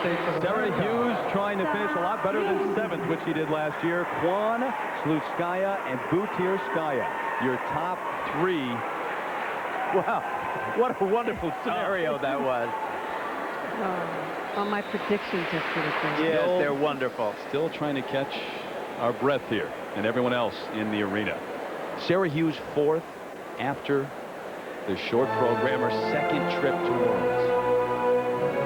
Sarah Hughes trying to finish a lot better than 7th, which she did last year. Kwan, Slutskaya, and Butirskaya, your top 3. Wow, what a wonderful scenario that was. Well, my predictions are pretty good. Yes, they're wonderful. Still trying to catch our breath here, and everyone else in the arena. Sarah Hughes 4th after the short program, her 2nd trip to Worlds.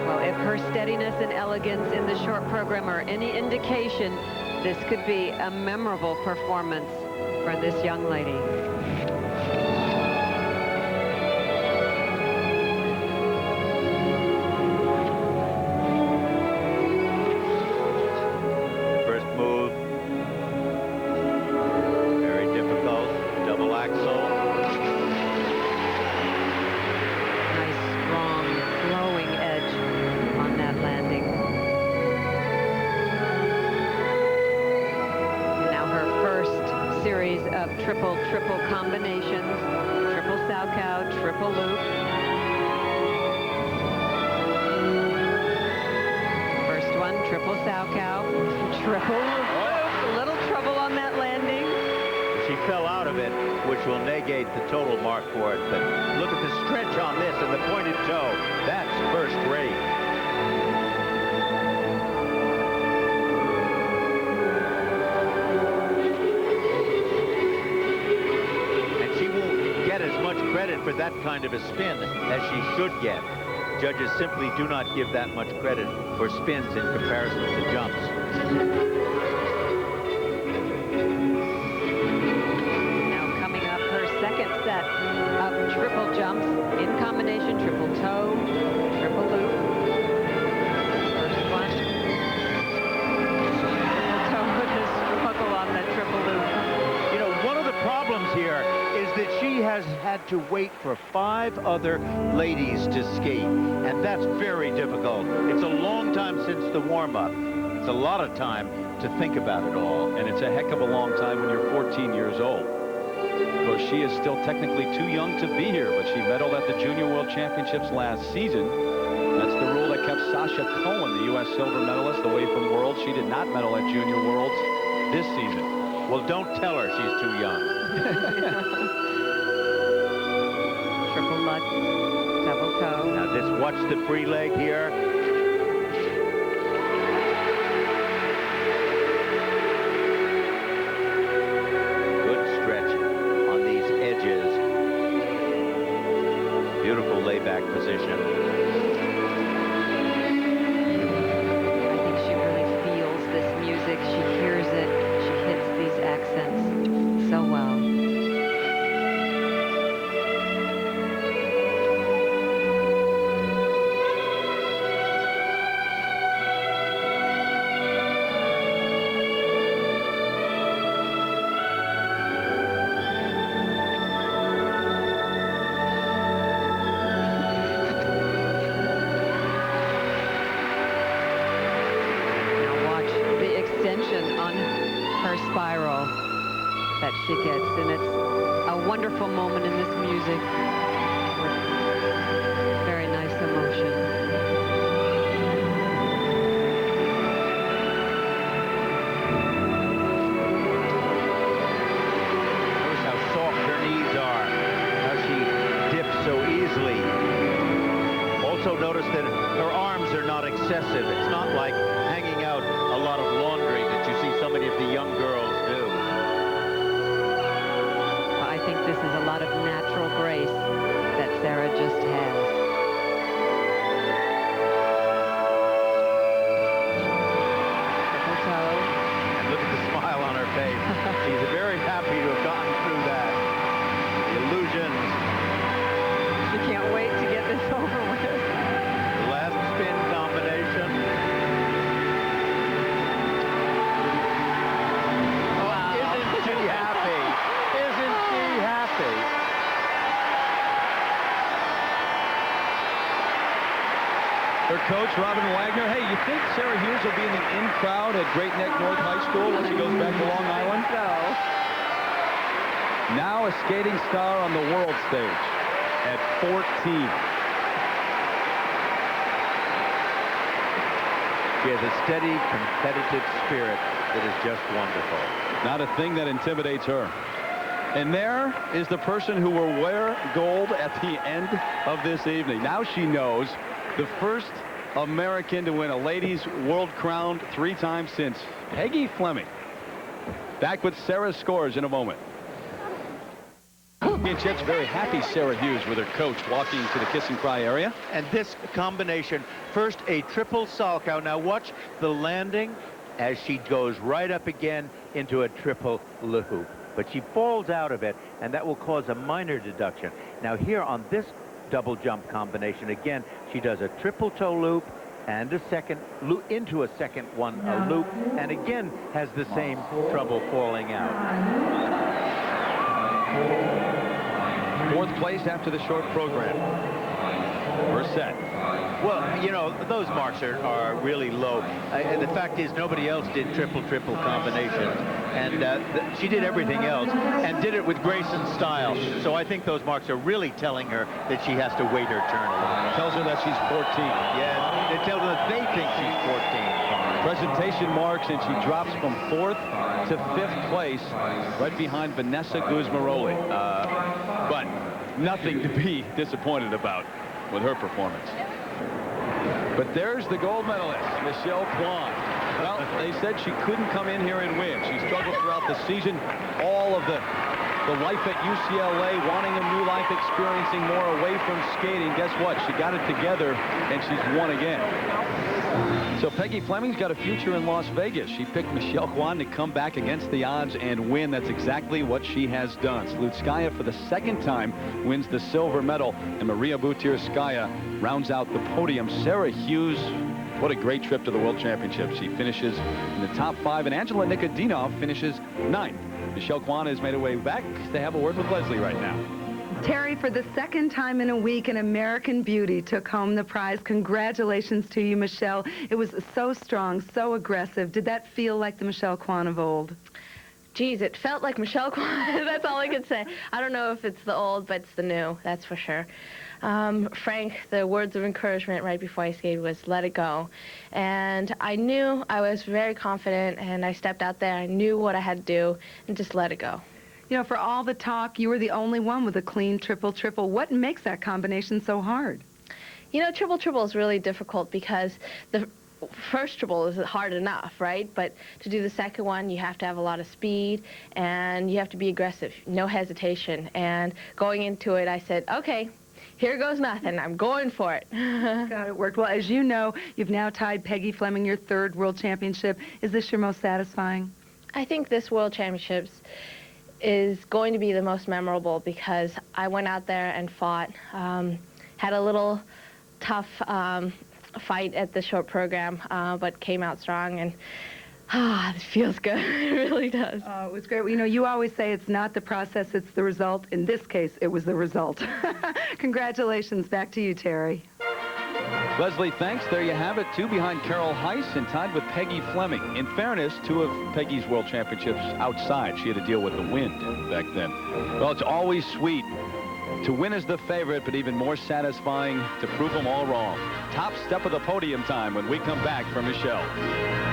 Well, if her steadiness and elegance in the short program are any indication, this could be a memorable performance for this young lady. First move, very difficult, double axel. Nice, strong, flowing edge on that landing. And now her first series of triple combinations, triple Salchow, triple loop. First one, triple Salchow, triple loop. A little trouble on that landing. She fell out of it, which will negate the total mark for it. But look at the stretch on this and the pointed toe. That's first rate. And she won't get as much credit for that kind of a spin as she should get. Judges simply do not give that much credit for spins in comparison to jumps. Second set of triple jumps in combination, triple toe, triple loop. First one. Triple toe with a struggle on the triple loop. You know, one of the problems here is that she has had to wait for 5 other ladies to skate, and that's very difficult. It's a long time since the warm-up. It's a lot of time to think about it all. And it's a heck of a long time when you're 14 years old. Of course, she is still technically too young to be here, but she medaled at the Junior World Championships last season. That's the rule that kept Sasha Cohen, the U.S. silver medalist, away from Worlds. She did not medal at Junior Worlds this season. Well, don't tell her she's too young. Triple nut, double toe. Now, watch the free leg here. Beautiful layback position. I think she really feels this music. She hears it. She hits these accents so well. On her spiral that she gets, and it's a wonderful moment in this music with very nice emotion. Notice how soft her knees are, how she dips so easily. Also notice that her arms are not excessive. It's not like hanging out a lot of laundry that you see so many of the young girls do. I think this is a lot of natural grace that Sarah just has. Triple toe. And look at the smile on her face. She's very happy to have gotten through that. The illusions. She can't wait to get this over with. The last spin combination. Her coach, Robin Wagner. Hey, you think Sarah Hughes will be in the in crowd at Great Neck North High School when she goes back to Long Island? So. Now a skating star on the world stage at 14. She has a steady, competitive spirit that is just wonderful. Not a thing that intimidates her. And there is the person who will wear gold at the end of this evening. Now she knows the first American to win a ladies' world crown 3 times since Peggy Fleming. Back with Sarah's scores in a moment. Championships, very happy Sarah Hughes with her coach walking to the kiss and cry area. And this combination, first a triple Salchow. Now watch the landing as she goes right up again into a triple loop. But she falls out of it, and that will cause a minor deduction. Now here on this double jump combination, again, she does a triple toe loop and a second loop into a second one, a loop, and again has the same trouble falling out. 4th place after the short program. First set. Well, you know, those marks are really low. And the fact is, nobody else did triple combinations. And she did everything else and did it with grace and style. So I think those marks are really telling her that she has to wait her turn a little bit. Tells her that she's 14. Yeah, it tells her that they think she's 14. Presentation marks, and she drops from 4th to 5th place, right behind Vanessa Guzmaroli. But nothing to be disappointed about with her performance. But there's the gold medalist, Michelle Kwan. Well, they said she couldn't come in here and win. She struggled throughout the season. All of the life at UCLA, wanting a new life, experiencing more away from skating. Guess what? She got it together, and she's won again. So Peggy Fleming's got a future in Las Vegas. She picked Michelle Kwan to come back against the odds and win. That's exactly what she has done. Slutskaya, for the 2nd time, wins the silver medal, and Maria Butirskaya rounds out the podium. Sarah Hughes, what a great trip to the World Championship. She finishes in the top 5, and Angela Nikodinov finishes 9th. Michelle Kwan has made her way back to have a word with Leslie right now. Terry, for the 2nd time in a week, an American beauty took home the prize. Congratulations to you, Michelle. It was so strong, so aggressive. Did that feel like the Michelle Kwan of old? Geez, it felt like Michelle Kwan. That's all I could say. I don't know if it's the old, but it's the new, that's for sure. Frank, the words of encouragement right before I skated was, let it go. And I knew, I was very confident, and I stepped out there. I knew what I had to do, and just let it go. You know, for all the talk, you were the only one with a clean triple-triple. What makes that combination so hard? You know, triple-triple is really difficult because the first triple is hard enough, right? But to do the second one, you have to have a lot of speed, and you have to be aggressive, no hesitation. And going into it, I said, okay, here goes nothing. I'm going for it. God, it worked. Well, as you know, you've now tied Peggy Fleming your 3rd World Championship. Is this your most satisfying? I think this World Championships is going to be the most memorable because I went out there and fought, had a little tough fight at the short program, but came out strong, and it feels good. It really does. Oh, it was great. Well, you know, you always say it's not the process, it's the result. In this case, it was the result. Congratulations. Back to you, Terry. Leslie, thanks. There you have it. 2 behind Carol Heiss and tied with Peggy Fleming. In fairness, 2 of Peggy's World Championships outside. She had to deal with the wind back then. Well, it's always sweet to win as the favorite, but even more satisfying to prove them all wrong. Top step of the podium time when we come back from Michelle.